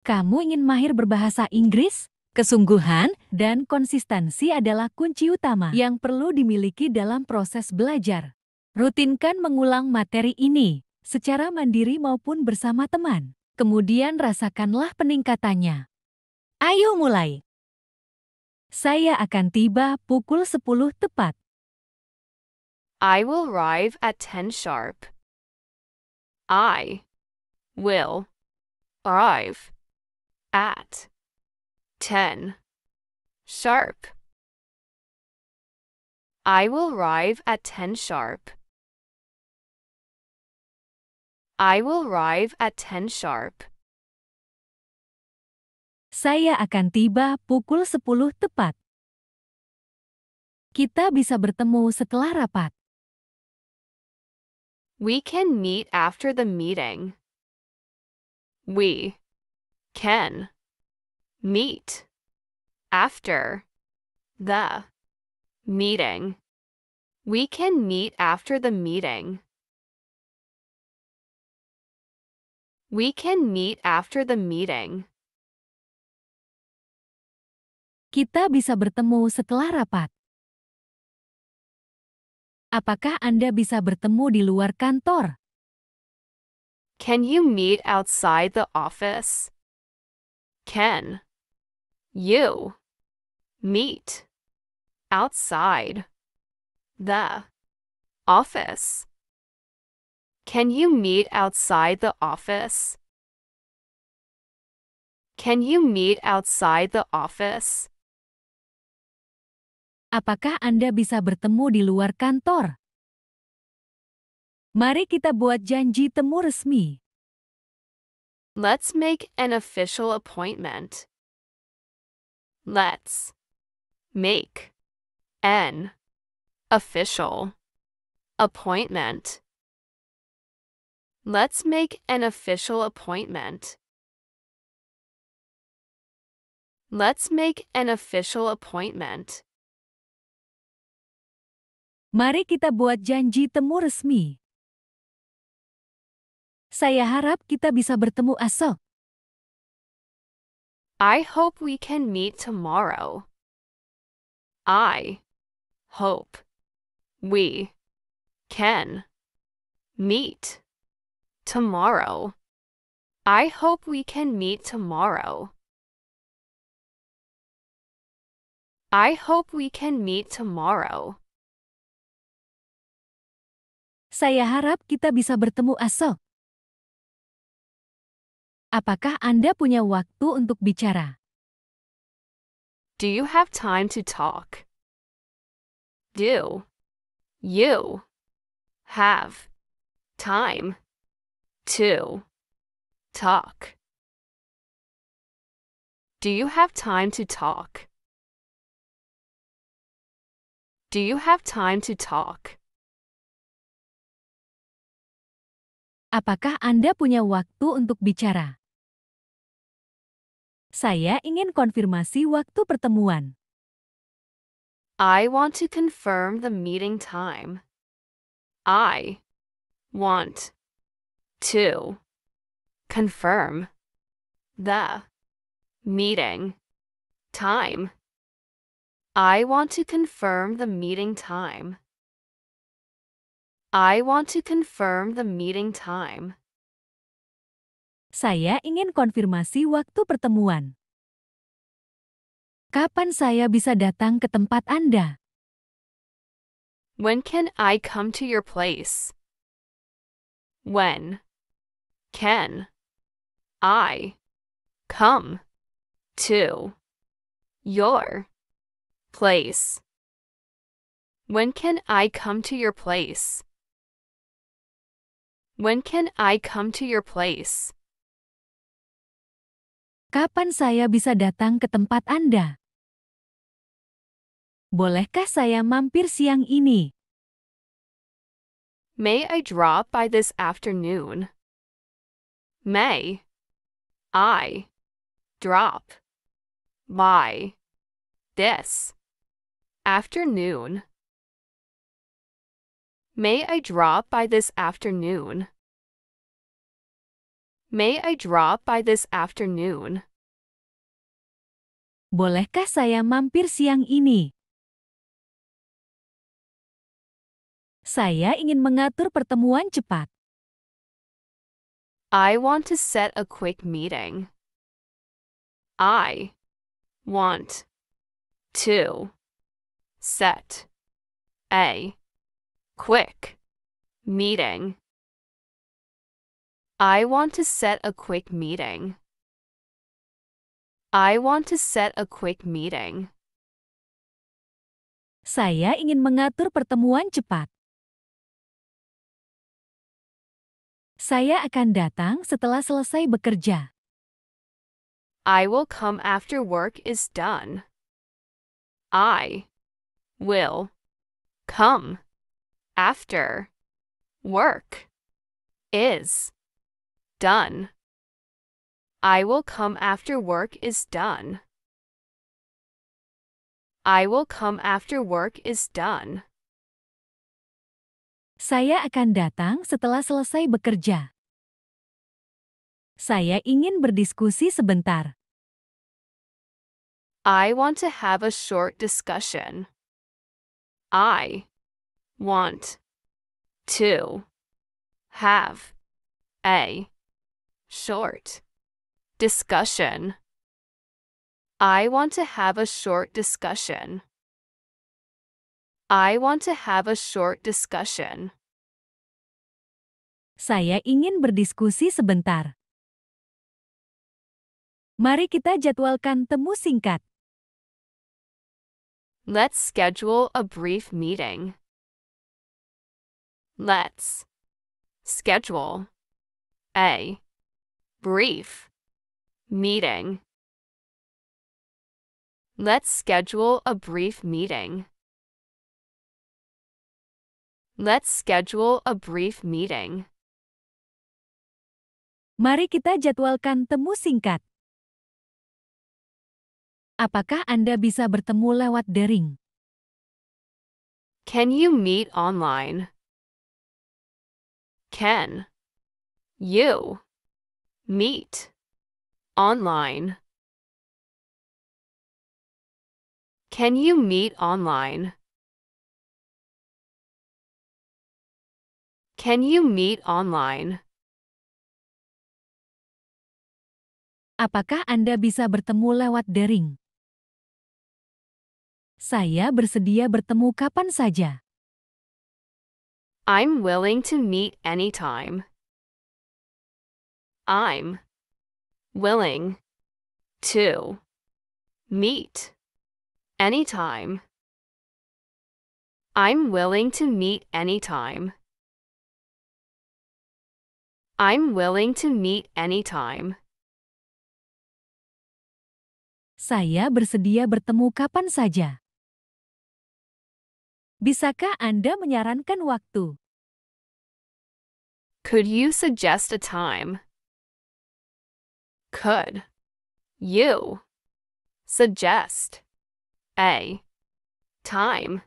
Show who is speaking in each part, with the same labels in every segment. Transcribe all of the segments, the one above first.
Speaker 1: Kamu ingin mahir berbahasa Inggris? Kesungguhan dan konsistensi adalah kunci utama yang perlu dimiliki dalam proses belajar. Rutinkan mengulang materi ini secara mandiri maupun bersama teman. Kemudian rasakanlah peningkatannya. Ayo mulai. Saya akan tiba pukul 10 tepat.
Speaker 2: I will arrive at 10 sharp. I will arrive at 10 sharp. I will arrive at 10 sharp. I will arrive at 10 sharp.
Speaker 1: Saya akan tiba pukul 10 tepat. Kita bisa bertemu setelah rapat.
Speaker 2: We can meet after the meeting. We can meet after the meeting. We can meet after the meeting. We can meet after the meeting.
Speaker 1: Kita bisa bertemu setelah rapat. Apakah Anda bisa bertemu di luar kantor?
Speaker 2: Can you meet outside the office? Can you meet outside the office? Can you meet outside the office? Can you meet outside the office?
Speaker 1: Apakah Anda bisa bertemu di luar kantor? Mari kita buat janji temu resmi.
Speaker 2: Let's make an official appointment. Let's make an official appointment. Let's make an official appointment. Let's make an official appointment.
Speaker 1: Mari kita buat janji temu resmi. Saya harap kita bisa bertemu esok.
Speaker 2: I hope we can meet tomorrow. I hope we can meet tomorrow. I hope we can meet tomorrow. I hope we can meet tomorrow.
Speaker 1: Saya harap kita bisa bertemu esok. Apakah Anda punya waktu untuk bicara?
Speaker 2: Do you have time to talk? Do you have time to talk? Do you have time to talk? Do you have time to talk?
Speaker 1: Apakah Anda punya waktu untuk bicara? Saya ingin konfirmasi waktu pertemuan.
Speaker 2: I want to confirm the meeting time. I want to confirm the meeting time. I want to confirm the meeting time. I want to confirm the meeting time.
Speaker 1: Saya ingin konfirmasi waktu pertemuan. Kapan saya bisa datang ke tempat Anda?
Speaker 2: When can I come to your place? When can I come to your place? When can I come to your place? When can I come to your place?
Speaker 1: Kapan saya bisa datang ke tempat Anda? Bolehkah saya mampir siang ini?
Speaker 2: May I drop by this afternoon? May I drop by this afternoon? May I drop by this afternoon? May I drop by this afternoon?
Speaker 1: Bolehkah saya mampir siang ini? Saya ingin mengatur pertemuan cepat.
Speaker 2: I want to set a quick meeting. I want to set a quick meeting. I want to set a quick meeting. I want to set a quick meeting.
Speaker 1: Saya ingin mengatur pertemuan cepat. Saya akan datang setelah selesai bekerja.
Speaker 2: I will come after work is done. I will come after work is done. I will come after work is done. I will come after work is done.
Speaker 1: Saya akan datang setelah selesai bekerja. Saya ingin berdiskusi sebentar.
Speaker 2: I want to have a short discussion. I want to have a short discussion. I want to have a short discussion. I want to have a short discussion.
Speaker 1: Saya ingin berdiskusi sebentar. Mari kita jadwalkan temu singkat.
Speaker 2: Let's schedule a brief meeting. Let's schedule a brief meeting. Let's schedule a brief meeting. Let's schedule a brief meeting.
Speaker 1: Mari kita jadwalkan temu singkat. Apakah Anda bisa bertemu lewat daring?
Speaker 2: Can you meet online? Can you meet online? Can you meet online? Can you meet online?
Speaker 1: Apakah Anda bisa bertemu lewat daring? Saya bersedia bertemu kapan saja.
Speaker 2: I'm willing to meet anytime. I'm willing to meet anytime. I'm willing to meet anytime. I'm willing to meet anytime.
Speaker 1: Saya bersedia bertemu kapan saja. Bisakah Anda menyarankan waktu?
Speaker 2: Could you suggest a time? Could you suggest a time?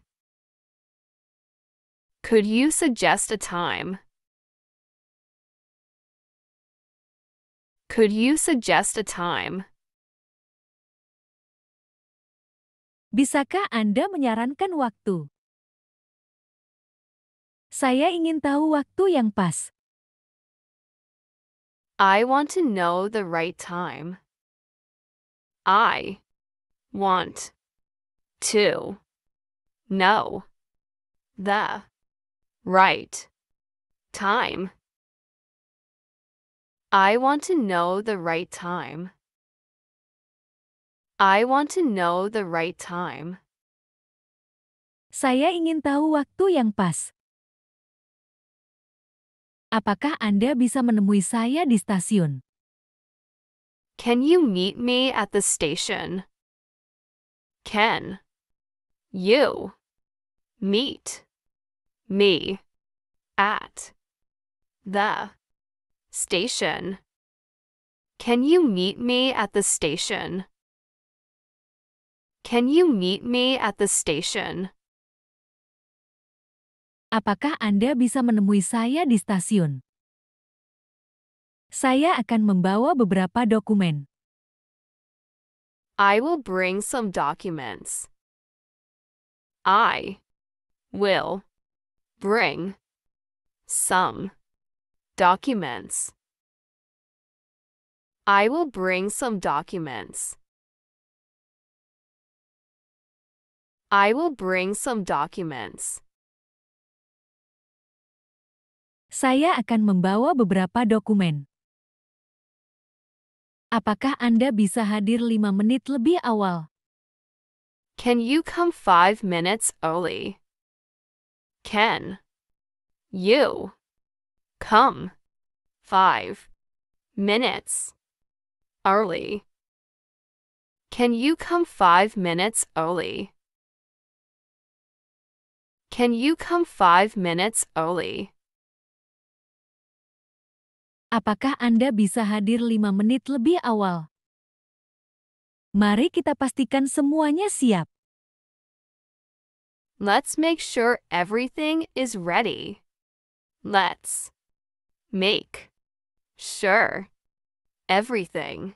Speaker 2: Could you suggest a time? Could you suggest a time?
Speaker 1: Bisakah Anda menyarankan waktu? Saya ingin tahu waktu yang pas.
Speaker 2: I want to know the right time. I want to know the right time. I want to know the right time. I want to know the right time.
Speaker 1: Saya ingin tahu waktu yang pas. Apakah Anda bisa menemui saya di stasiun?
Speaker 2: Can you meet me at the station? Can you meet me at the station? Can you meet me at the station? Can you meet me at the station?
Speaker 1: Apakah Anda bisa menemui saya di stasiun? Saya akan membawa beberapa dokumen.
Speaker 2: I will bring some documents. I will bring some documents. I will bring some documents. I will bring some documents.
Speaker 1: Saya akan membawa beberapa dokumen. Apakah Anda bisa hadir 5 menit lebih awal?
Speaker 2: Can you come 5 minutes early? Can you come 5 minutes early? Can you come 5 minutes early? Can you come 5 minutes early?
Speaker 1: Apakah Anda bisa hadir 5 menit lebih awal? Mari kita pastikan semuanya siap.
Speaker 2: Let's make sure everything is ready. Let's make sure everything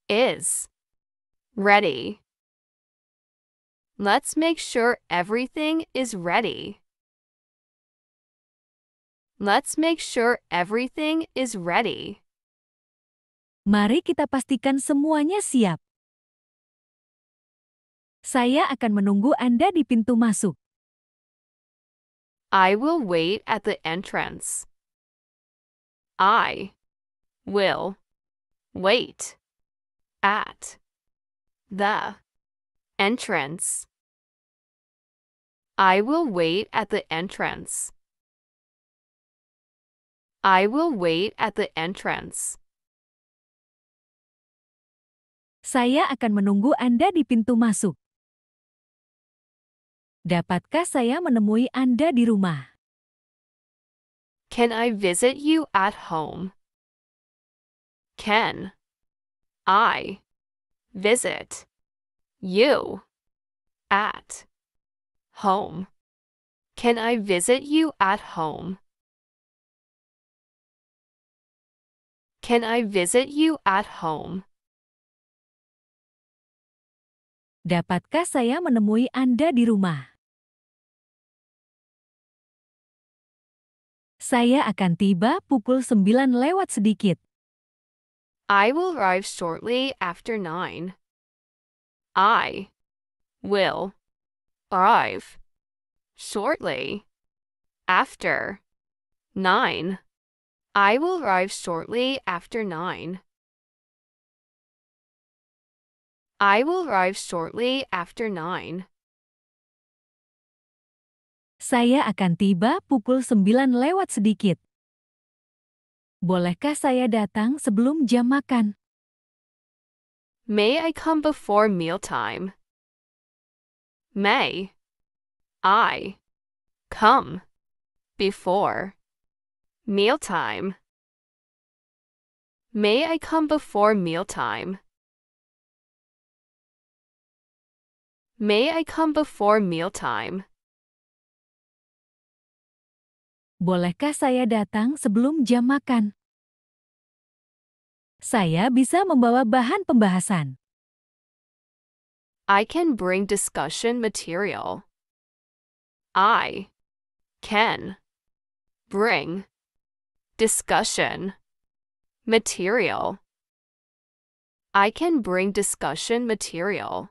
Speaker 2: is ready. Let's make sure everything is ready. Let's make sure everything is ready.
Speaker 1: Mari kita pastikan semuanya siap. Saya akan menunggu Anda di pintu masuk.
Speaker 2: I will wait at the entrance. I will wait at the entrance. I will wait at the entrance. I will wait at the entrance.
Speaker 1: Saya akan menunggu Anda di pintu masuk. Dapatkah saya menemui Anda di rumah?
Speaker 2: Can I visit you at home? Can I visit you at home? Can I visit you at home? Can I visit you at home?
Speaker 1: Dapatkah saya menemui Anda di rumah? Saya akan tiba pukul 9 lewat sedikit.
Speaker 2: I will arrive shortly after 9. I will arrive shortly after 9. I will arrive shortly after 9. I will arrive shortly after 9.
Speaker 1: Saya akan tiba pukul 9 lewat sedikit. Bolehkah saya datang sebelum jam makan?
Speaker 2: May I come before mealtime? May I come before mealtime? May I come before mealtime? May I come before mealtime?
Speaker 1: Bolehkah saya datang sebelum jam makan? Saya bisa membawa bahan pembahasan.
Speaker 2: I can bring discussion material. I can bring discussion material. I can bring discussion material.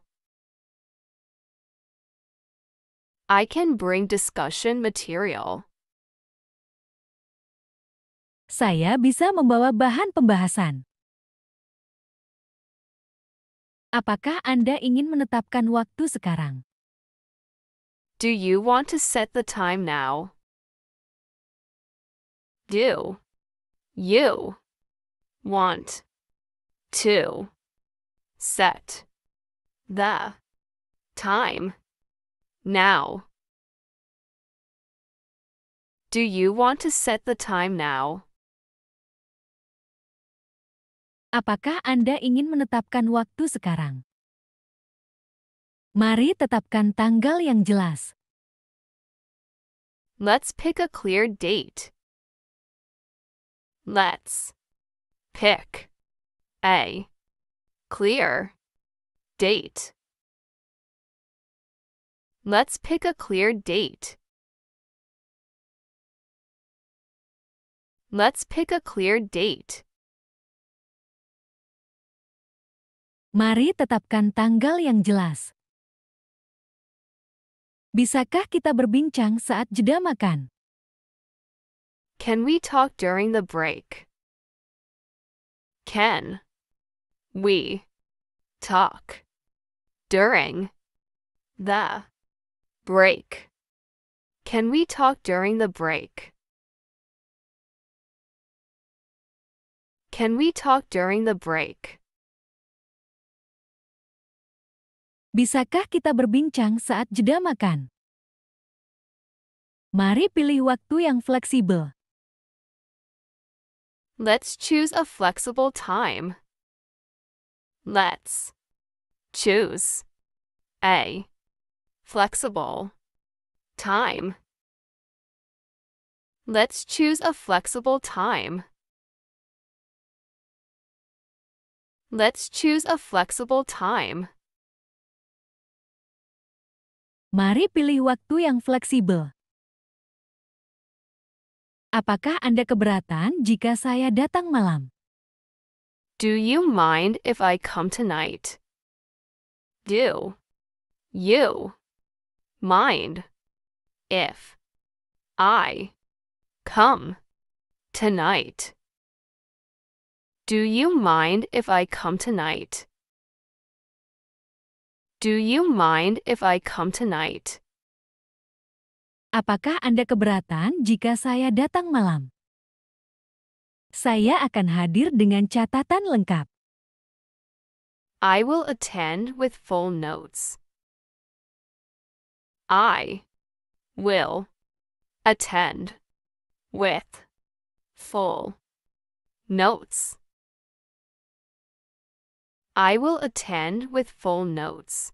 Speaker 2: I can bring discussion material.
Speaker 1: Saya bisa membawa bahan pembahasan. Apakah Anda ingin menetapkan waktu sekarang?
Speaker 2: Do you want to set the time now? Do you want to set the time now? Do you want to set the time now?
Speaker 1: Apakah Anda ingin menetapkan waktu sekarang? Mari tetapkan tanggal yang jelas.
Speaker 2: Let's pick a clear date. Let's Pick a clear date. Let's pick a clear date. Let's pick a clear date.
Speaker 1: Mari tetapkan tanggal yang jelas. Bisakah kita berbincang saat jeda makan?
Speaker 2: Can we talk during the break? Can we talk during the break? Can we talk during the break? Can we talk during the break?
Speaker 1: Bisakah kita berbincang saat jeda makan? Mari pilih waktu yang fleksibel.
Speaker 2: Let's choose a flexible time. Let's choose a flexible time. Let's choose a flexible time. Let's choose a flexible time.
Speaker 1: Mari pilih waktu yang fleksibel. Apakah Anda keberatan jika saya datang malam?
Speaker 2: Do you mind if I come tonight? Do you mind if I come tonight? Do you mind if I come tonight? Do you mind if I come tonight?
Speaker 1: Apakah Anda keberatan jika saya datang malam? Saya akan hadir dengan catatan lengkap.
Speaker 2: I will attend with full notes. I will attend with full notes. I will attend with full notes.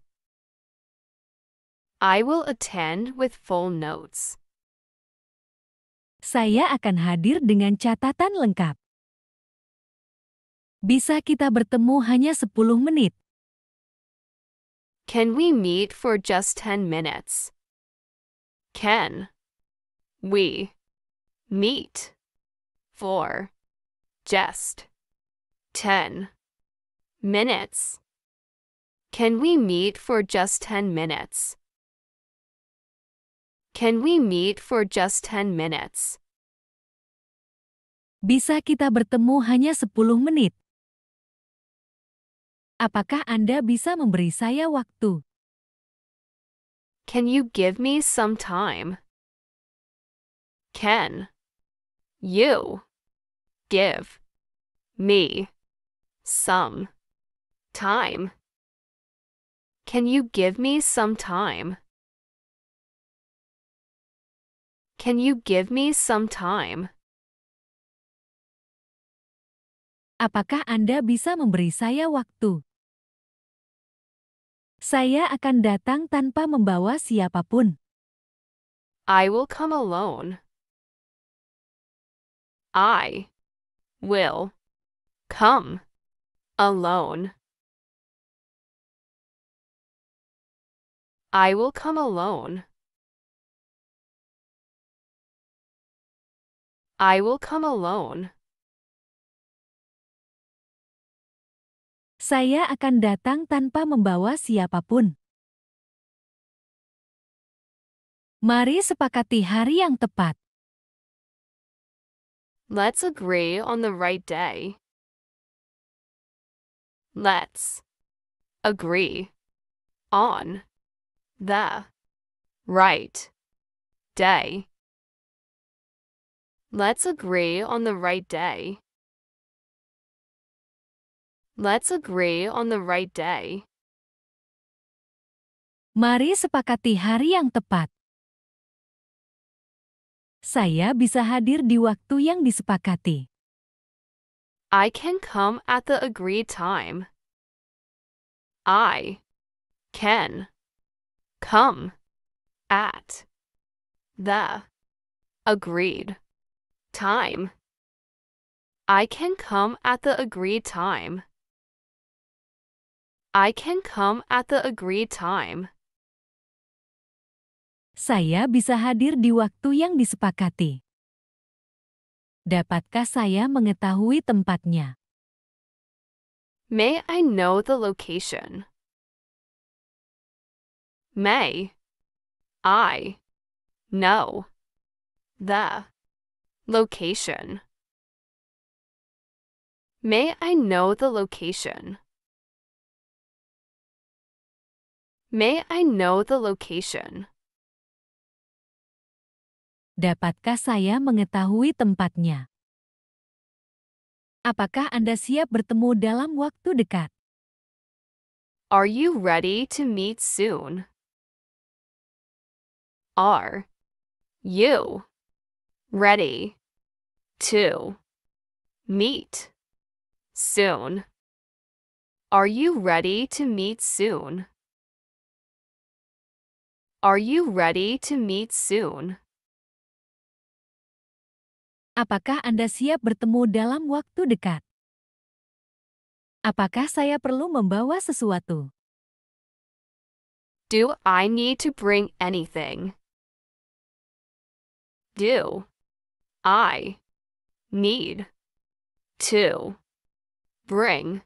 Speaker 2: I will attend with full notes.
Speaker 1: Saya akan hadir dengan catatan lengkap. Bisa kita bertemu hanya 10 menit?
Speaker 2: Can we meet for just 10 minutes? Can we meet for just 10 minutes? Can we meet for just 10 minutes? Can we meet for just 10 minutes?
Speaker 1: Bisa kita bertemu hanya 10 menit? Apakah Anda bisa memberi saya waktu?
Speaker 2: Can you give me some time? Can you give me some time? Can you give me some time? Can you give me some time?
Speaker 1: Apakah Anda bisa memberi saya waktu? Saya akan datang tanpa membawa siapapun.
Speaker 2: I will come alone. I will come alone. I will come alone. I will come alone.
Speaker 1: Saya akan datang tanpa membawa siapapun. Mari sepakati hari yang tepat.
Speaker 2: Let's agree on the right day. Let's agree on the right day. Let's agree on the right day. Let's agree on the right day.
Speaker 1: Mari sepakati hari yang tepat. Saya bisa hadir di waktu yang disepakati.
Speaker 2: I can come at the agreed time. I can come at the agreed time. I can come at the agreed time. I can come at the agreed time.
Speaker 1: Saya bisa hadir di waktu yang disepakati. Dapatkah saya mengetahui tempatnya?
Speaker 2: May I know the location? May I know the location? May I know the location? May I know the location?
Speaker 1: Dapatkah saya mengetahui tempatnya? Apakah Anda siap bertemu dalam waktu dekat?
Speaker 2: Are you ready to meet soon? Are you ready to meet soon? Are you ready to meet soon? Are you ready to meet soon?
Speaker 1: Apakah Anda siap bertemu dalam waktu dekat? Apakah saya perlu membawa sesuatu?
Speaker 2: Do I need to bring anything? Do I need to bring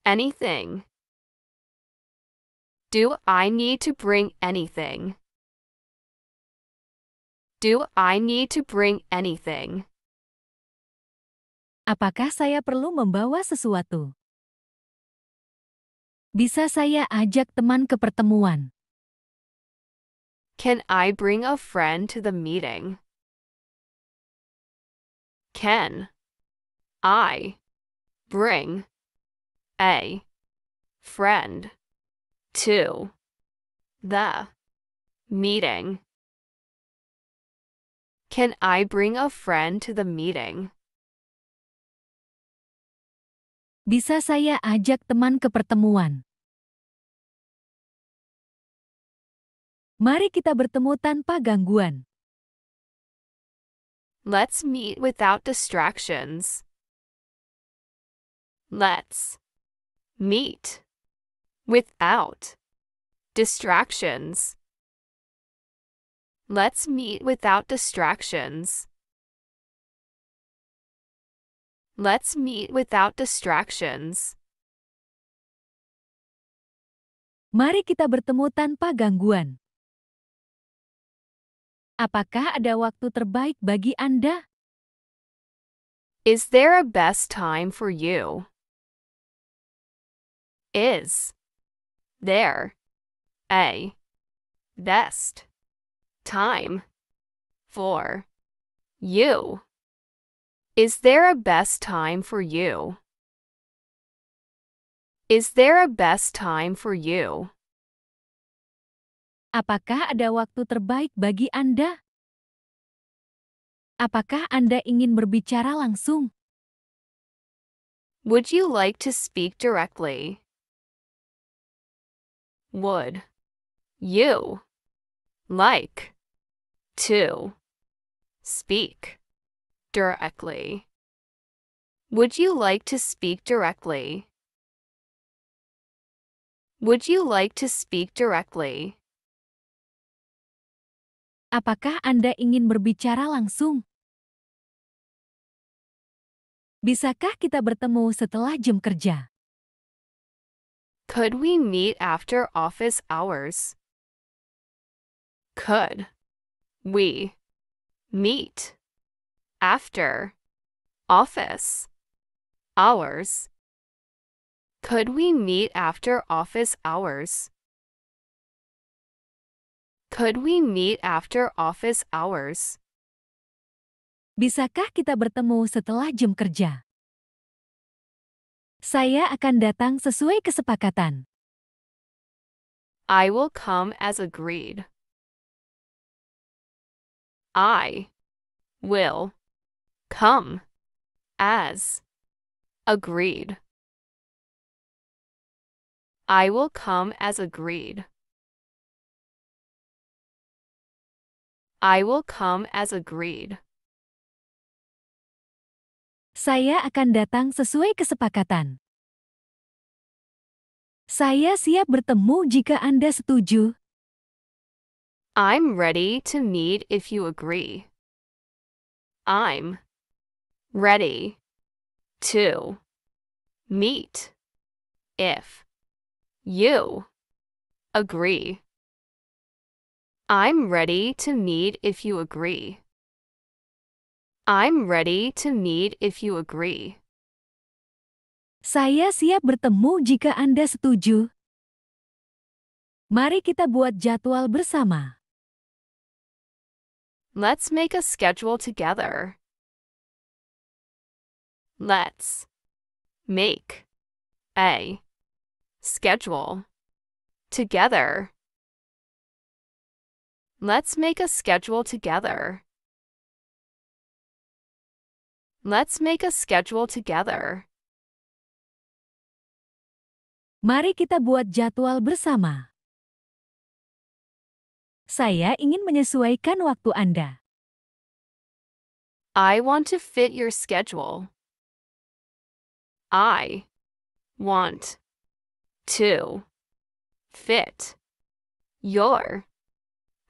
Speaker 2: anything? Do I need to bring anything? Do I need to bring anything?
Speaker 1: Apakah saya perlu membawa sesuatu? Bisa saya ajak teman ke pertemuan?
Speaker 2: Can I bring a friend to the meeting? Can I bring a friend to the meeting? Can I bring a friend to the meeting?
Speaker 1: Bisa saya ajak teman ke pertemuan? Mari kita bertemu tanpa gangguan.
Speaker 2: Let's meet without distractions. Let's meet without distractions. Let's meet without distractions. Let's meet without distractions.
Speaker 1: Mari kita bertemu tanpa gangguan. Apakah ada waktu terbaik bagi Anda?
Speaker 2: Is there a best time for you? Is there a best time for you? Is there a best time for you? Is there a best time for you?
Speaker 1: Apakah ada waktu terbaik bagi Anda? Apakah Anda ingin berbicara langsung?
Speaker 2: Would you like to speak directly? Would you like to speak directly? Would you like to speak directly? Would you like to speak directly?
Speaker 1: Apakah Anda ingin berbicara langsung? Bisakah kita bertemu setelah jam kerja?
Speaker 2: Could we meet after office hours? Could we meet after office hours? Could we meet after office hours? Could we meet after office hours?
Speaker 1: Bisakah kita bertemu setelah jam kerja? Saya akan datang sesuai kesepakatan.
Speaker 2: I will come as agreed. I will come as agreed. I will come as agreed. I will come as agreed.
Speaker 1: Saya akan datang sesuai kesepakatan. Saya siap bertemu jika Anda setuju.
Speaker 2: I'm ready to meet if you agree. I'm ready to meet if you agree. I'm ready to meet if you agree. I'm ready to meet if you agree.
Speaker 1: Saya siap bertemu jika Anda setuju. Mari kita buat jadwal bersama.
Speaker 2: Let's make a schedule together. Let's make a schedule together. Let's make a schedule together. Let's make a schedule together.
Speaker 1: Mari kita buat jadwal bersama. Saya ingin menyesuaikan waktu Anda.
Speaker 2: I want to fit your schedule. I want to fit your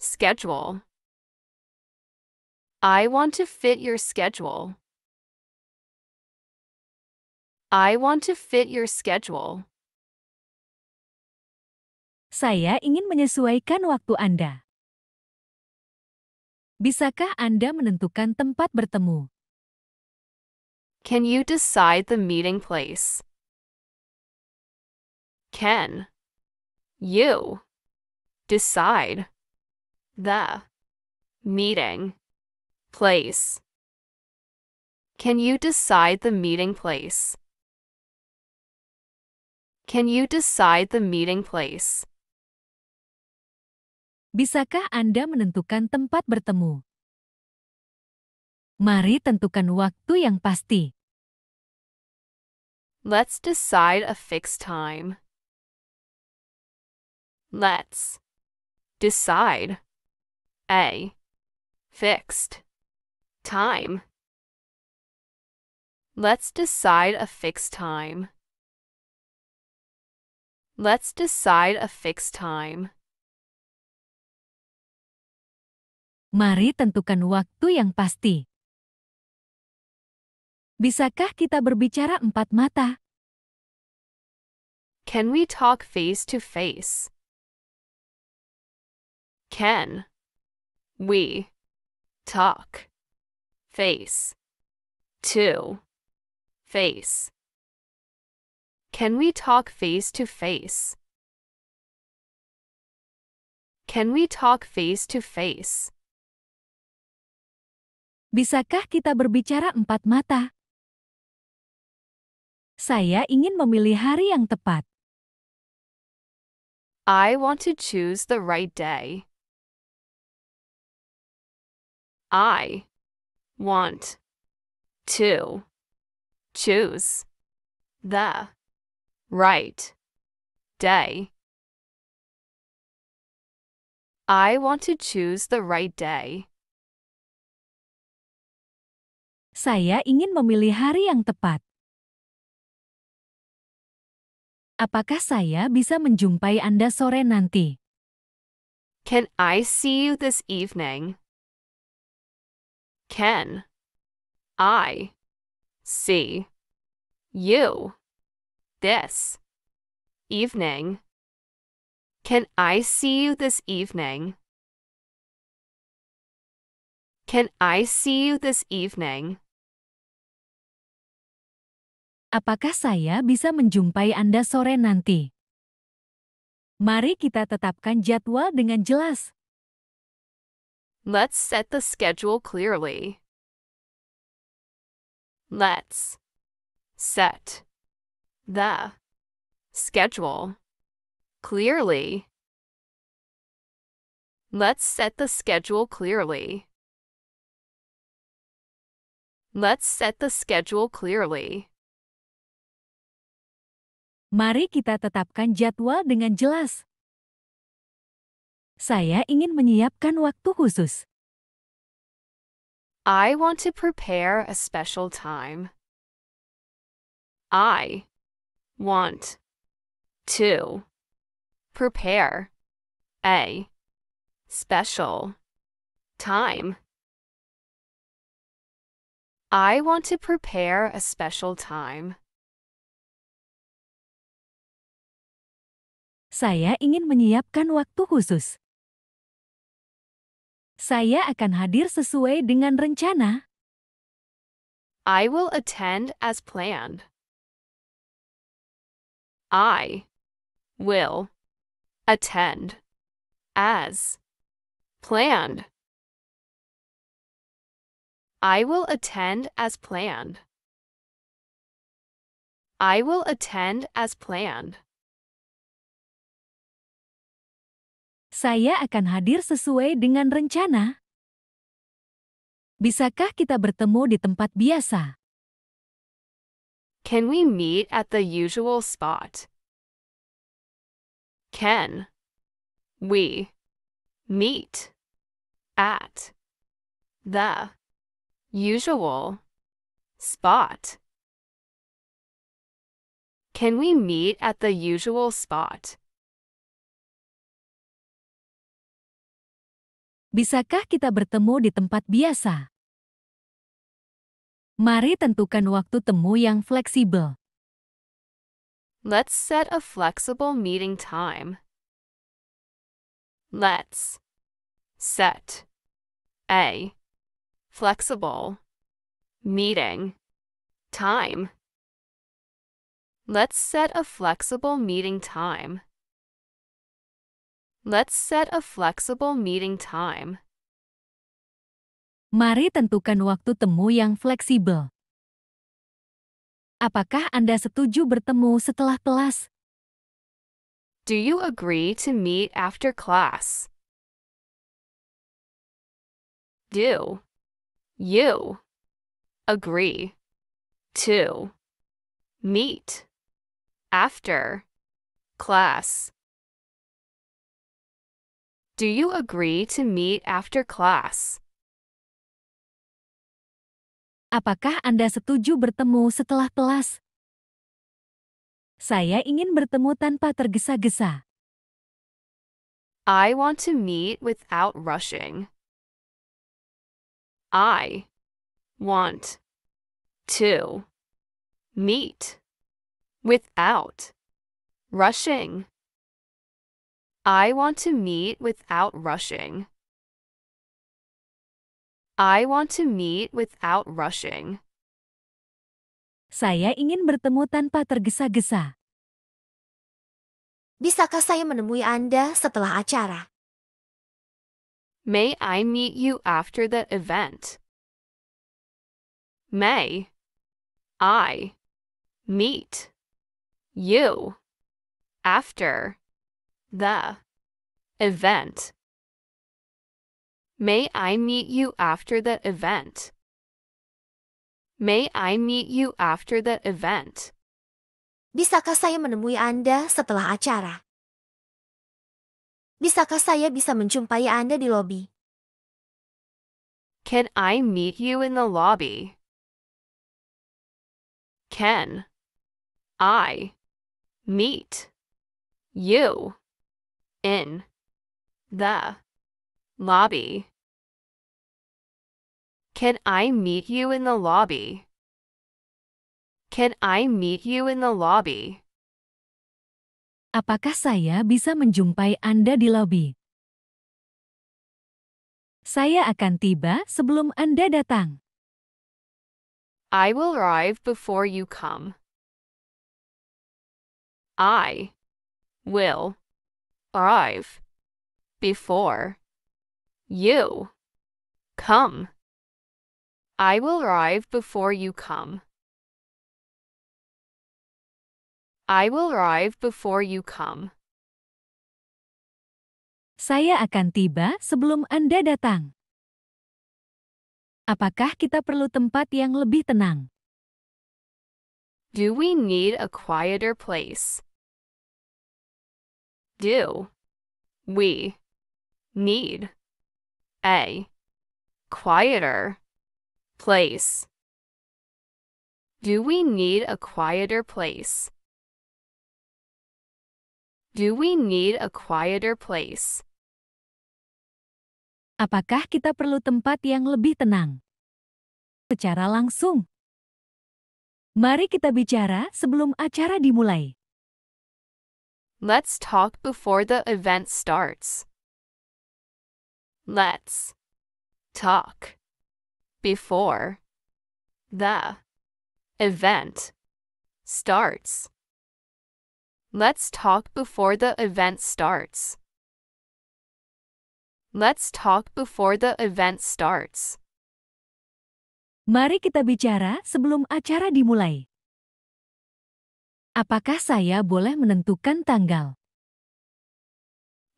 Speaker 2: schedule. I want to fit your schedule. I want to fit your schedule.
Speaker 1: Saya ingin menyesuaikan waktu Anda. Bisakah Anda menentukan tempat bertemu?
Speaker 2: Can you decide the meeting place? Can you decide the meeting place? Can you decide the meeting place? Can you decide the meeting place?
Speaker 1: Bisakah Anda menentukan tempat bertemu? Mari tentukan waktu yang pasti.
Speaker 2: Let's decide a fixed time. Let's decide a fixed time. Let's decide a fixed time. Let's decide a fixed time.
Speaker 1: Mari tentukan waktu yang pasti. Bisakah kita berbicara empat mata?
Speaker 2: Can we talk face to face? Can we talk face to face? Can we talk face to face? Can we talk face to face?
Speaker 1: Bisakah kita berbicara empat mata? Saya ingin memilih hari yang tepat.
Speaker 2: I want to choose the right day. I want to choose the right day. I want to choose the right day.
Speaker 1: Saya ingin memilih hari yang tepat. Apakah saya bisa menjumpai Anda sore nanti?
Speaker 2: Can I see you this evening? Can I see you this evening? Can I see you this evening? Can I see you this evening?
Speaker 1: Apakah saya bisa menjumpai Anda sore nanti? Mari kita tetapkan jadwal dengan jelas.
Speaker 2: Let's set the schedule clearly. Let's set the schedule clearly. Let's set the schedule clearly. Let's set the schedule clearly.
Speaker 1: Mari kita tetapkan jadwal dengan jelas. Saya ingin menyiapkan waktu khusus.
Speaker 2: I want to prepare a special time. I want to prepare a special time. I want to prepare a special time.
Speaker 1: Saya ingin menyiapkan waktu khusus. Saya akan hadir sesuai dengan rencana.
Speaker 2: I will attend as planned. I will attend as planned. I will attend as planned. I will attend as planned.
Speaker 1: Saya akan hadir sesuai dengan rencana. Bisakah kita bertemu di tempat biasa?
Speaker 2: Can we meet at the usual spot? Can we meet at the usual spot? Can we meet at the usual spot?
Speaker 1: Bisakah kita bertemu di tempat biasa? Mari tentukan waktu temu yang fleksibel.
Speaker 2: Let's set a flexible meeting time. Let's set a flexible meeting time. Let's set a flexible meeting time. Let's set a flexible meeting time.
Speaker 1: Mari tentukan waktu temu yang fleksibel. Apakah Anda setuju bertemu setelah kelas?
Speaker 2: Do you agree to meet after class? Do you agree to meet after class? Do you agree to meet after class?
Speaker 1: Apakah Anda setuju bertemu setelah kelas? Saya ingin bertemu tanpa tergesa-gesa.
Speaker 2: I want to meet without rushing. I want to meet without rushing. I want to meet without rushing. I want to meet without rushing.
Speaker 1: Saya ingin bertemu tanpa tergesa-gesa.
Speaker 3: Bisakah saya menemui Anda setelah acara?
Speaker 2: May I meet you after the event? May I meet you after the event? May I meet you after the event? May I meet you after the event?
Speaker 3: Bisakah saya menemui Anda setelah acara? Bisakah saya bisa menjumpai Anda di lobi?
Speaker 2: Can I meet you in the lobby? Can I meet you in the lobby? Can I meet you in the lobby? Can I meet you in the lobby?
Speaker 1: Apakah saya bisa menjumpai Anda di lobi? Saya akan tiba sebelum Anda datang.
Speaker 2: I will arrive before you come. I will arrive before you come. I will arrive before you come. I will arrive before you come.
Speaker 1: Saya akan tiba sebelum Anda datang. Apakah kita perlu tempat yang lebih tenang?
Speaker 2: Do we need a quieter place? Do we need a quieter place? Do we need a quieter place? Do we need a quieter place?
Speaker 1: Apakah kita perlu tempat yang lebih tenang? Secara langsung. Mari kita bicara sebelum acara dimulai.
Speaker 2: Let's talk before the event starts. Let's talk before the event starts. Let's talk before the event starts. Let's talk before the event starts.
Speaker 1: Mari kita bicara sebelum acara dimulai. Apakah saya boleh menentukan tanggal?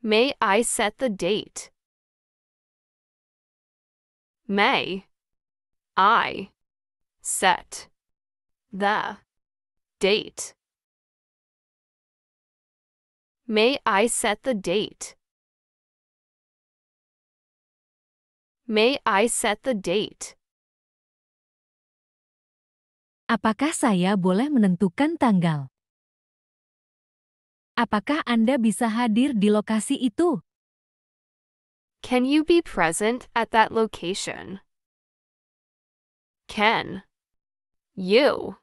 Speaker 2: May I set the date? May I set the date? May I set the date? May I set the date?
Speaker 1: Apakah saya boleh menentukan tanggal? Apakah Anda bisa hadir di lokasi itu?
Speaker 2: Can you be present at that location? Can you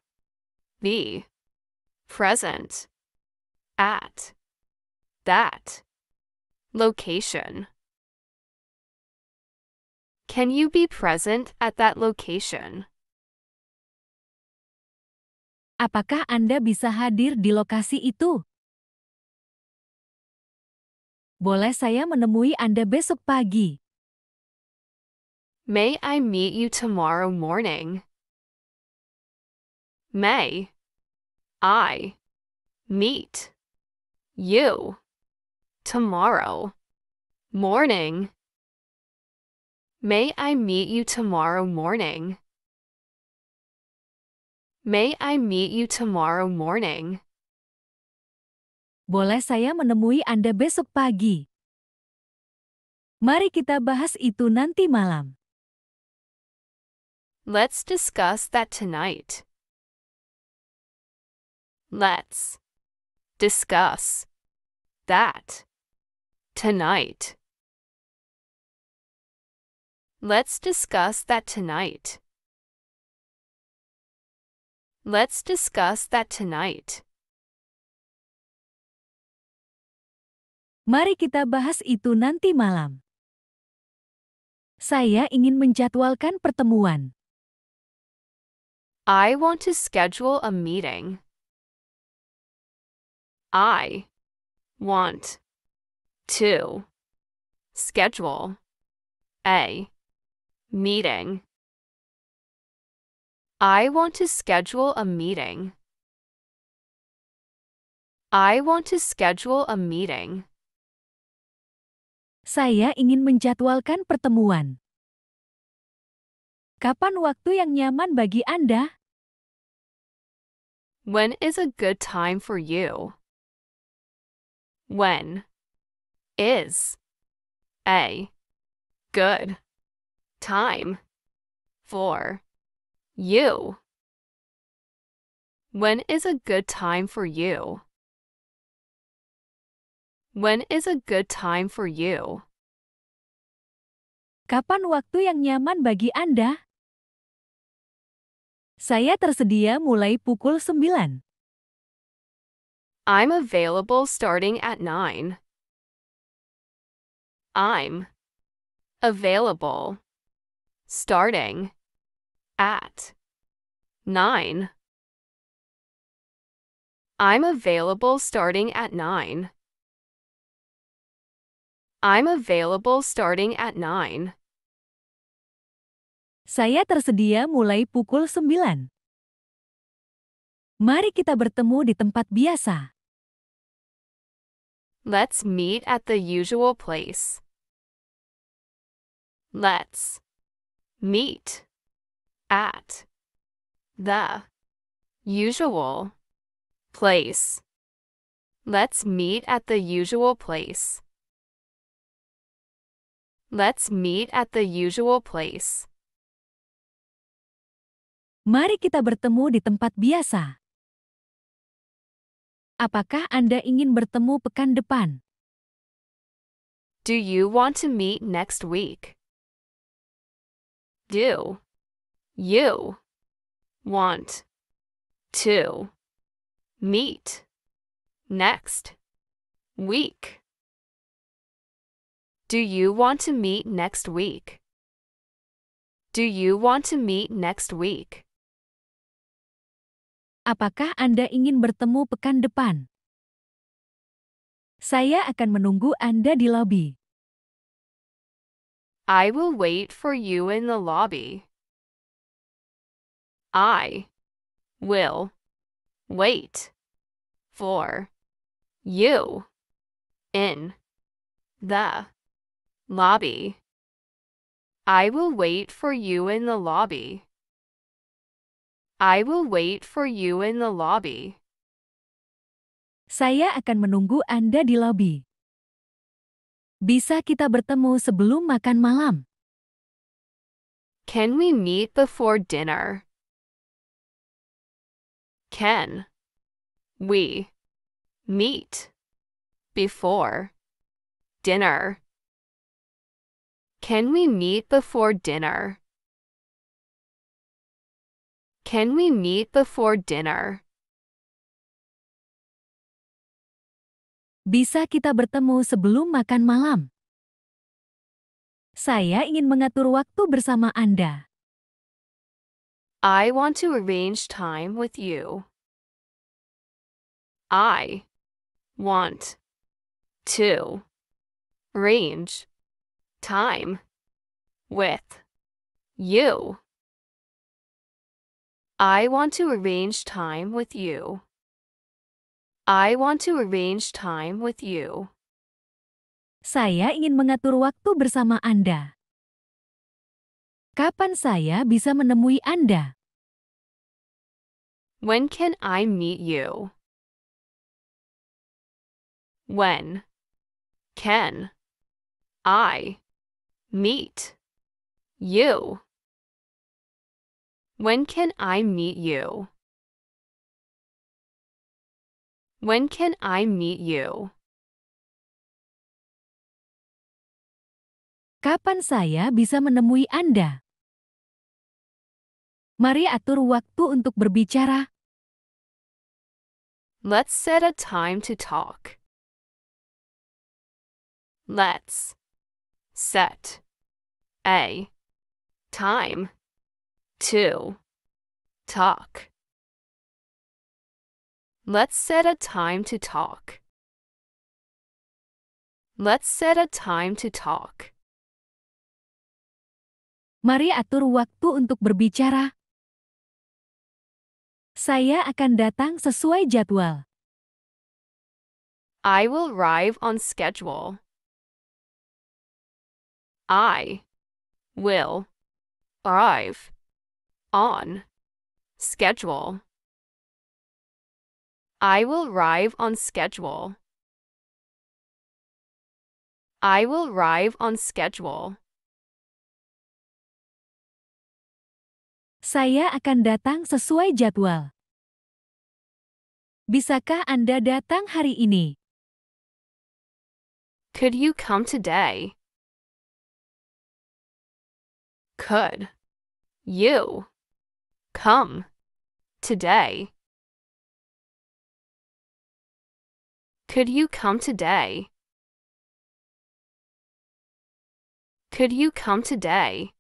Speaker 2: be present at that location? Can you be present at that location?
Speaker 1: Apakah Anda bisa hadir di lokasi itu? Boleh saya menemui Anda besok pagi?
Speaker 2: May I meet you tomorrow morning? May I meet you tomorrow morning? May I meet you tomorrow morning? May I meet you tomorrow morning?
Speaker 1: Boleh saya menemui Anda besok pagi? Mari kita bahas itu nanti malam.
Speaker 2: Let's discuss that tonight. Let's discuss that tonight. Let's discuss that tonight. Let's discuss that tonight.
Speaker 1: Mari kita bahas itu nanti malam. Saya ingin menjadwalkan pertemuan.
Speaker 2: I want to schedule a meeting. I want to schedule a meeting. I want to schedule a meeting. I want to schedule a meeting.
Speaker 1: Saya ingin menjadwalkan pertemuan. Kapan waktu yang nyaman bagi Anda?
Speaker 2: When is a good time for you? When is a good time for you? When is a good time for you? When is a good time for you?
Speaker 1: Kapan waktu yang nyaman bagi Anda? Saya tersedia mulai pukul 9.
Speaker 2: I'm available starting at 9. I'm available starting at 9. I'm available starting at 9. I'm available starting at 9.
Speaker 1: Saya tersedia mulai pukul 9. Mari kita bertemu di tempat biasa.
Speaker 2: Let's meet at the usual place. Let's meet at the usual place. Let's meet at the usual place. Let's meet at the usual place.
Speaker 1: Mari kita bertemu di tempat biasa. Apakah Anda ingin bertemu pekan depan?
Speaker 2: Do you want to meet next week? Do you want to meet next week? Do you want to meet next week? Do you want to meet next week?
Speaker 1: Apakah Anda ingin bertemu pekan depan? Saya akan menunggu Anda di lobi.
Speaker 2: I will wait for you in the lobby. I will wait for you in the lobby. I will wait for you in the lobby. I will wait for you in the lobby.
Speaker 1: Saya akan menunggu Anda di lobi. Bisa kita bertemu sebelum makan malam?
Speaker 2: Can we meet before dinner? Can we meet before dinner? Can we meet before dinner? Can we meet before dinner?
Speaker 1: Bisa kita bertemu sebelum makan malam? Saya ingin mengatur waktu bersama Anda.
Speaker 2: I want to arrange time with you. I want to arrange time with you. I want to arrange time with you. I want to arrange time with you.
Speaker 1: Saya ingin mengatur waktu bersama Anda. Kapan saya bisa menemui Anda?
Speaker 2: When can I meet you? When can I meet you? When can I meet you? When can I meet you?
Speaker 1: Kapan saya bisa menemui Anda? Mari atur waktu untuk berbicara.
Speaker 2: Let's set a time to talk. Let's set a time to talk. Let's set a time to talk. Let's set a time to talk.
Speaker 1: Mari atur waktu untuk berbicara. Saya akan datang sesuai jadwal.
Speaker 2: I will arrive on schedule. I will arrive on schedule. I will arrive on schedule. I will arrive on schedule.
Speaker 1: Saya akan datang sesuai jadwal. Bisakah Anda datang hari ini?
Speaker 2: Could you come today? Could you come today? Could you come today? Could you come today?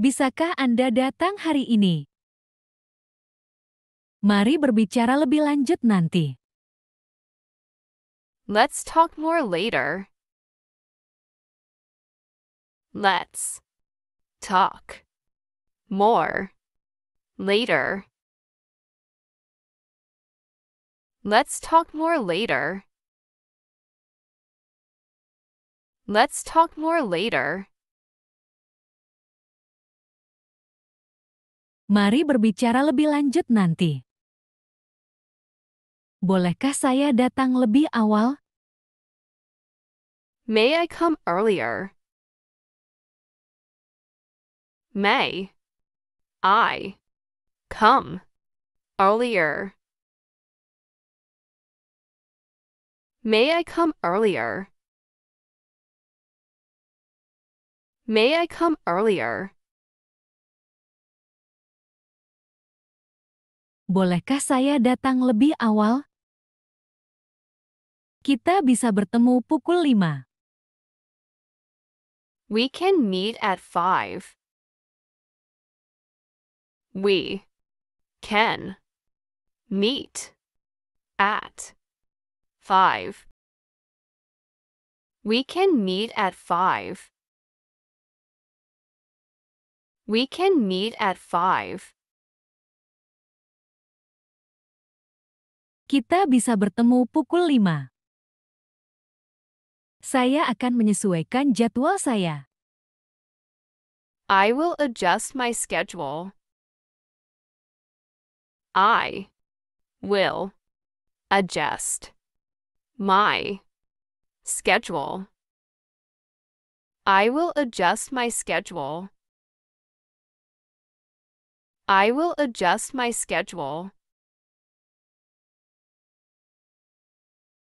Speaker 1: Bisakah Anda datang hari ini? Mari berbicara lebih lanjut nanti.
Speaker 2: Let's talk more later. Let's talk more later. Let's talk more later. Let's talk more later.
Speaker 1: Mari berbicara lebih lanjut nanti. Bolehkah saya datang lebih awal?
Speaker 2: May I come earlier? May I come earlier? May I come earlier? May I come earlier?
Speaker 1: Bolehkah saya datang lebih awal? Kita bisa bertemu pukul 5.
Speaker 2: We can meet at 5. We can meet at 5. We can meet at 5. We can meet at 5.
Speaker 1: Kita bisa bertemu pukul 5. Saya akan menyesuaikan jadwal saya.
Speaker 2: I will adjust my schedule. I will adjust my schedule. I will adjust my schedule. I will adjust my schedule.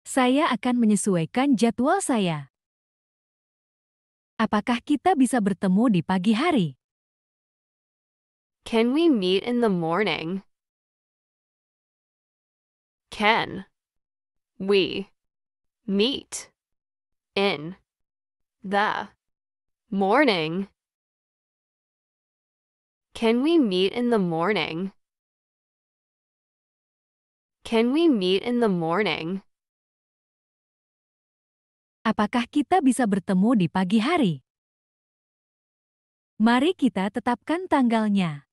Speaker 1: Saya akan menyesuaikan jadwal saya. Apakah kita bisa bertemu di pagi hari?
Speaker 2: Can we meet in the morning? Can we meet in the morning? Can we meet in the morning? Can we meet in the morning?
Speaker 1: Apakah kita bisa bertemu di pagi hari? Mari kita tetapkan tanggalnya.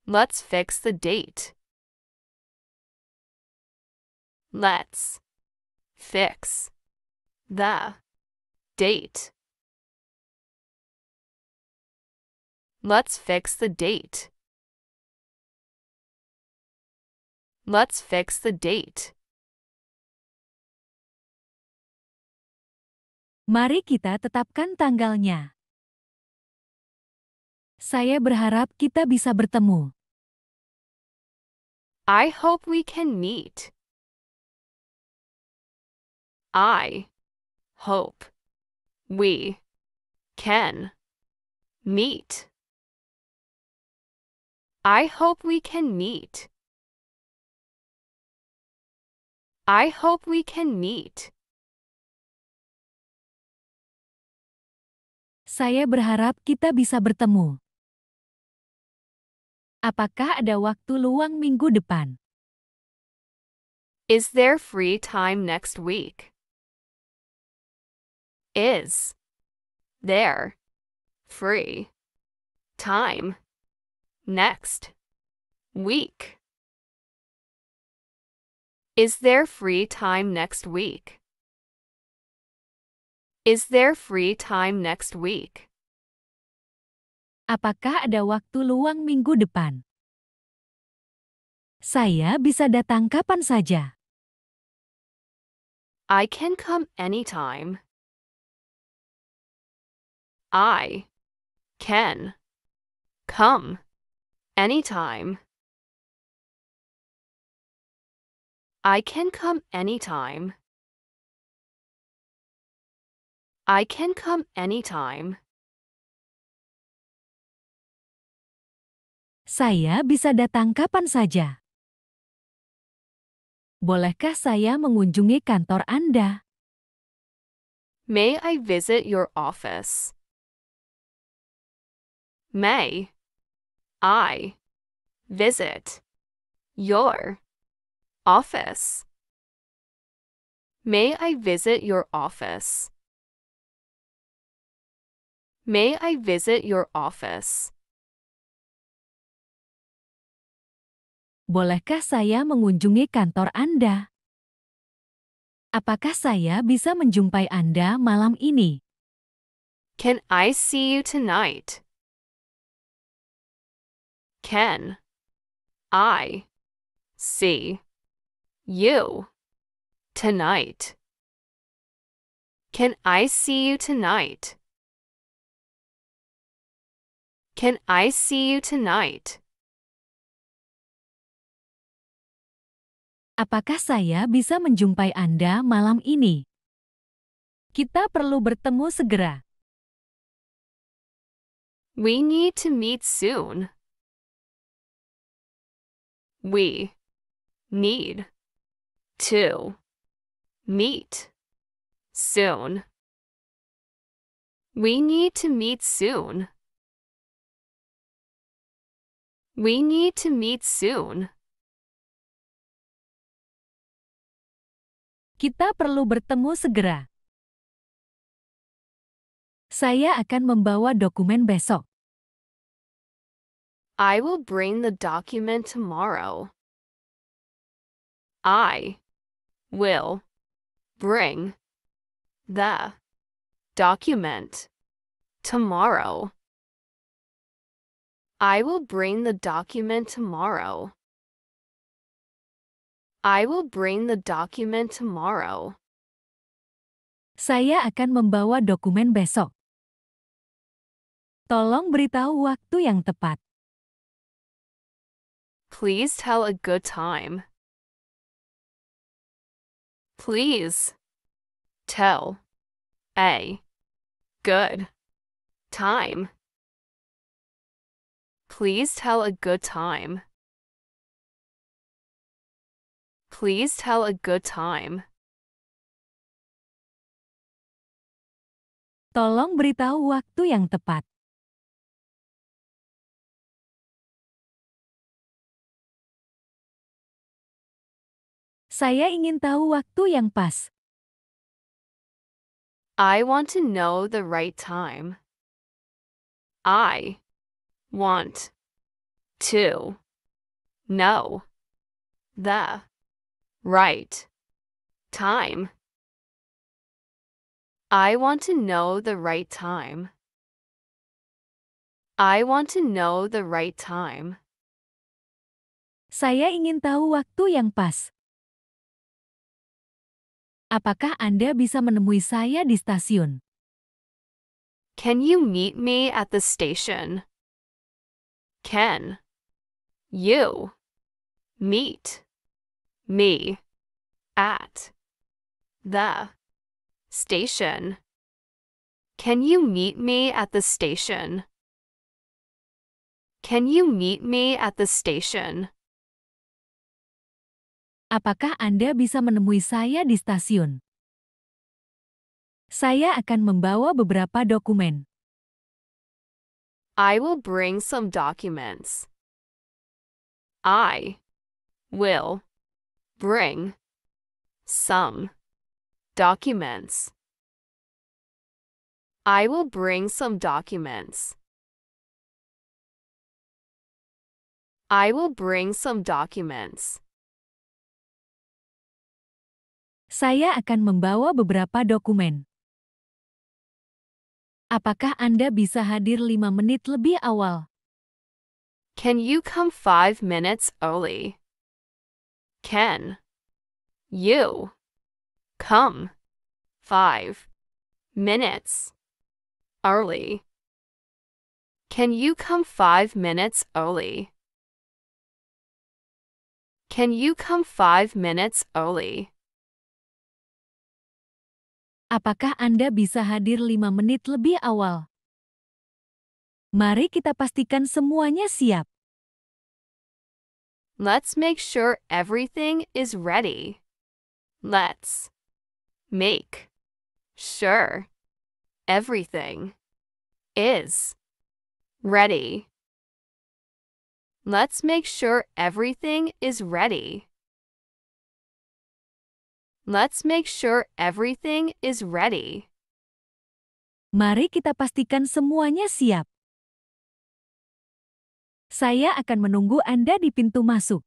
Speaker 2: Let's fix the date. Let's fix the date. Let's fix the date. Let's fix the date.
Speaker 1: Mari kita tetapkan tanggalnya. Saya berharap kita bisa bertemu.
Speaker 2: I hope we can meet. I hope we can meet. I hope we can meet. I hope we can meet.
Speaker 1: Saya berharap kita bisa bertemu. Apakah ada waktu luang minggu depan?
Speaker 2: Is there free time next week? Is there free time next week? Is there free time next week? Is there free time next week?
Speaker 1: Apakah ada waktu luang minggu depan? Saya bisa datang kapan saja.
Speaker 2: I can come anytime. I can come anytime. I can come anytime. I can come anytime.
Speaker 1: Saya bisa datang kapan saja. Bolehkah saya mengunjungi kantor Anda?
Speaker 2: May I visit your office? May I visit your office? May I visit your office? May I visit your office?
Speaker 1: Bolehkah saya mengunjungi kantor Anda? Apakah saya bisa menjumpai Anda malam ini?
Speaker 2: Can I see you tonight? Can I see you tonight? Can I see you tonight? Can I see you tonight?
Speaker 1: Apakah saya bisa menjumpai Anda malam ini? Kita perlu bertemu segera.
Speaker 2: We need to meet soon. We need to meet soon. We need to meet soon. We need to meet soon.
Speaker 1: Kita perlu bertemu segera. Saya akan membawa dokumen besok.
Speaker 2: I will bring the document tomorrow. I will bring the document tomorrow. I will bring the document tomorrow. I will bring the document tomorrow.
Speaker 1: Saya akan membawa dokumen besok. Tolong beritahu waktu yang tepat.
Speaker 2: Please tell a good time. Please tell a good time. Please tell a good time. Please tell a good time.
Speaker 1: Tolong beritahu waktu yang tepat. Saya ingin tahu waktu yang pas.
Speaker 2: I want to know the right time. I want to know the right time. I want to know the right time. I want to know the right time.
Speaker 1: Saya ingin tahu waktu yang pas. Apakah Anda bisa menemui saya di stasiun?
Speaker 2: Can you meet me at the station? Can you meet me at the station? Can you meet me at the station? Can you meet me at the station?
Speaker 1: Apakah Anda bisa menemui saya di stasiun? Saya akan membawa beberapa dokumen.
Speaker 2: I will bring some documents. I will bring some documents. I will bring some documents. I will bring some documents.
Speaker 1: Saya akan membawa beberapa dokumen. Apakah Anda bisa hadir 5 menit lebih awal?
Speaker 2: Can you come 5 minutes early? Can you come 5 minutes early? Can you come 5 minutes early? Can you come 5 minutes early?
Speaker 1: Apakah Anda bisa hadir 5 menit lebih awal? Mari kita pastikan semuanya siap.
Speaker 2: Let's make sure everything is ready. Let's make sure everything is ready. Let's make sure everything is ready. Let's make sure everything is ready.
Speaker 1: Mari kita pastikan semuanya siap. Saya akan menunggu Anda di pintu masuk.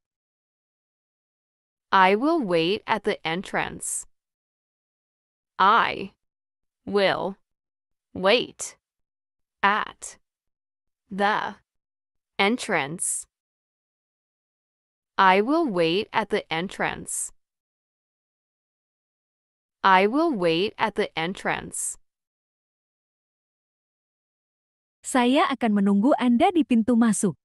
Speaker 2: I will wait at the entrance. I will wait at the entrance. I will wait at the entrance. I will wait at the entrance.
Speaker 1: Saya akan menunggu Anda di pintu masuk.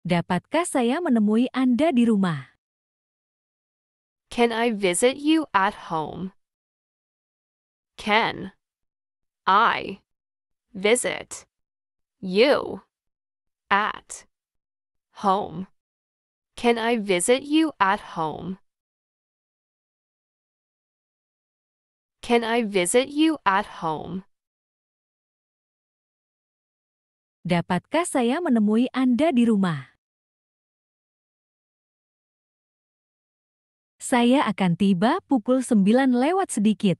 Speaker 1: Dapatkah saya menemui Anda di rumah?
Speaker 2: Can I visit you at home? Can I visit you at home? Can I visit you at home? Can I visit you at home?
Speaker 1: Dapatkah saya menemui Anda di rumah? Saya akan tiba pukul 9 lewat sedikit.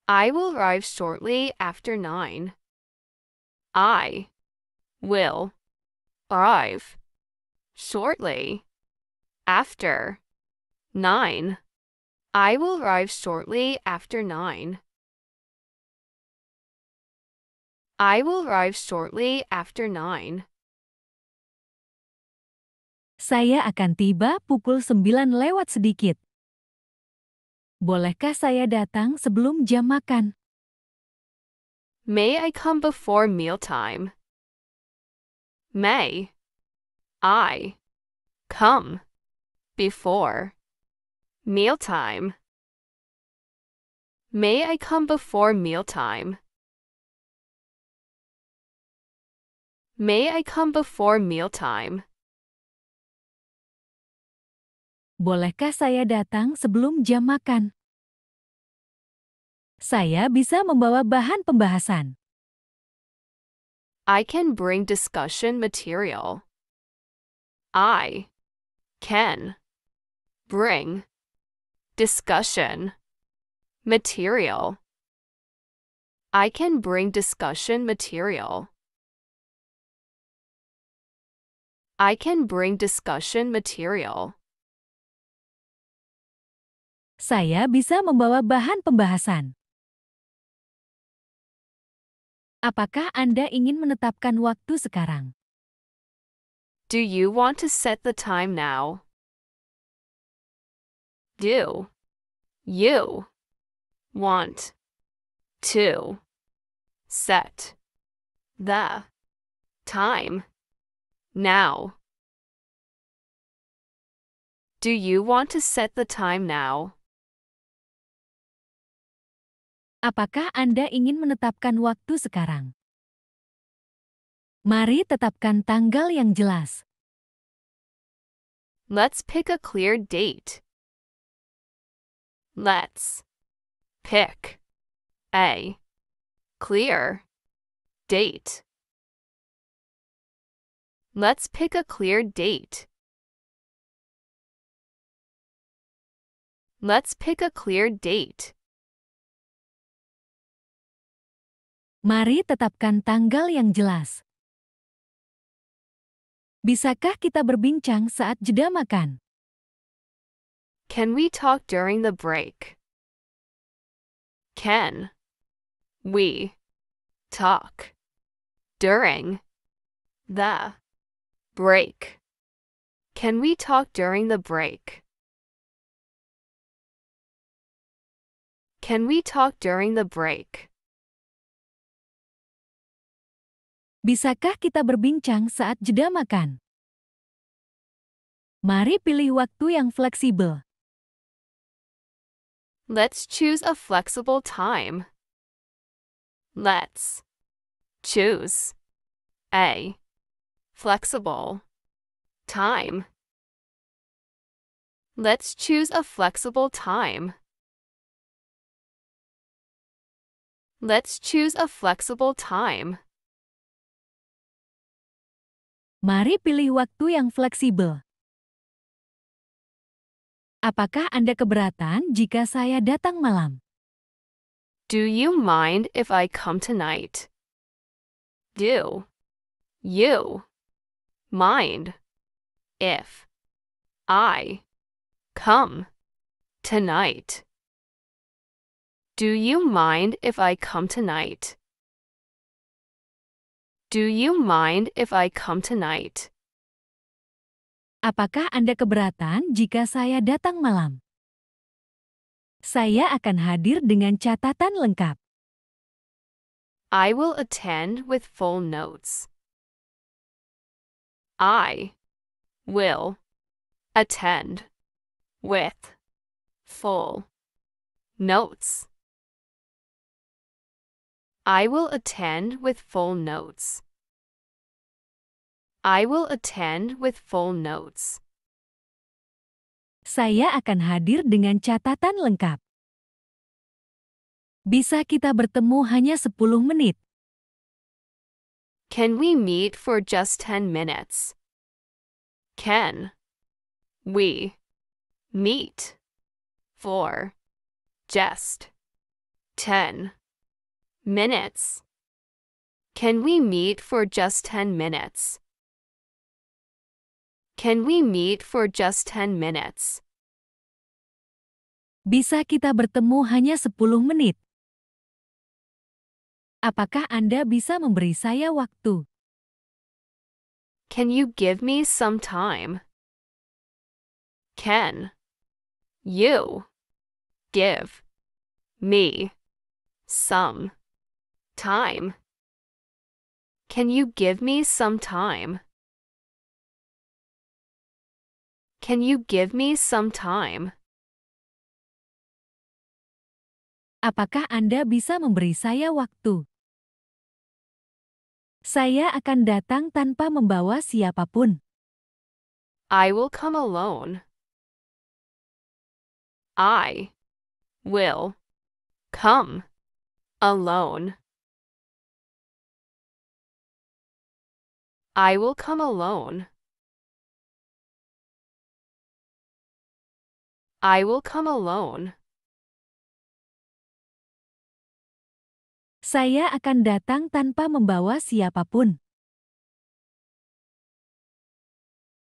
Speaker 2: I will arrive shortly after 9. I will arrive shortly after 9. I will arrive shortly after 9. I will arrive shortly after 9.
Speaker 1: Saya akan tiba pukul 9 lewat sedikit. Bolehkah saya datang sebelum jam makan?
Speaker 2: May I come before mealtime? May I come before mealtime? May I come before mealtime? May I come before mealtime?
Speaker 1: Bolehkah saya datang sebelum jam makan? Saya bisa membawa bahan pembahasan.
Speaker 2: I can bring discussion material. I can bring discussion material. I can bring discussion material. I can bring discussion material.
Speaker 1: Saya bisa membawa bahan pembahasan. Apakah Anda ingin menetapkan waktu sekarang?
Speaker 2: Do you want to set the time now? Do you want to set the time now? Do you want to set the time now?
Speaker 1: Apakah Anda ingin menetapkan waktu sekarang? Mari tetapkan tanggal yang jelas.
Speaker 2: Let's pick a clear date. Let's pick a clear date. Let's pick a clear date. Let's pick a clear date.
Speaker 1: Mari tetapkan tanggal yang jelas. Bisakah kita berbincang saat jeda makan?
Speaker 2: Can we talk during the break? Can we talk during the break? Can we talk during the break? Can we talk during the break?
Speaker 1: Bisakah kita berbincang saat jeda makan? Mari pilih waktu yang fleksibel.
Speaker 2: Let's choose a flexible time. Let's choose a flexible time. Let's choose a flexible time. Let's choose a flexible time.
Speaker 1: Mari pilih waktu yang fleksibel. Apakah Anda keberatan jika saya datang malam?
Speaker 2: Do you mind if I come tonight? Do you mind if I come tonight? Do you mind if I come tonight? Do you mind if I come tonight?
Speaker 1: Apakah Anda keberatan jika saya datang malam? Saya akan hadir dengan catatan lengkap.
Speaker 2: I will attend with full notes. I will attend with full notes. I will attend with full notes. I will attend with full notes.
Speaker 1: Saya akan hadir dengan catatan lengkap. Bisa kita bertemu hanya 10 menit?
Speaker 2: Can we meet for just 10 minutes? Can we meet for just 10 minutes? Can we meet for just 10 minutes? Can we meet for just 10 minutes?
Speaker 1: Bisa kita bertemu hanya 10 menit? Apakah Anda bisa memberi saya waktu?
Speaker 2: Can you give me some time? Can you give me some time? Can you give me some time? Can you give me some time?
Speaker 1: Apakah Anda bisa memberi saya waktu? Saya akan datang tanpa membawa siapapun.
Speaker 2: I will come alone. I will come alone. I will come alone. I will come alone.
Speaker 1: Saya akan datang tanpa membawa siapapun.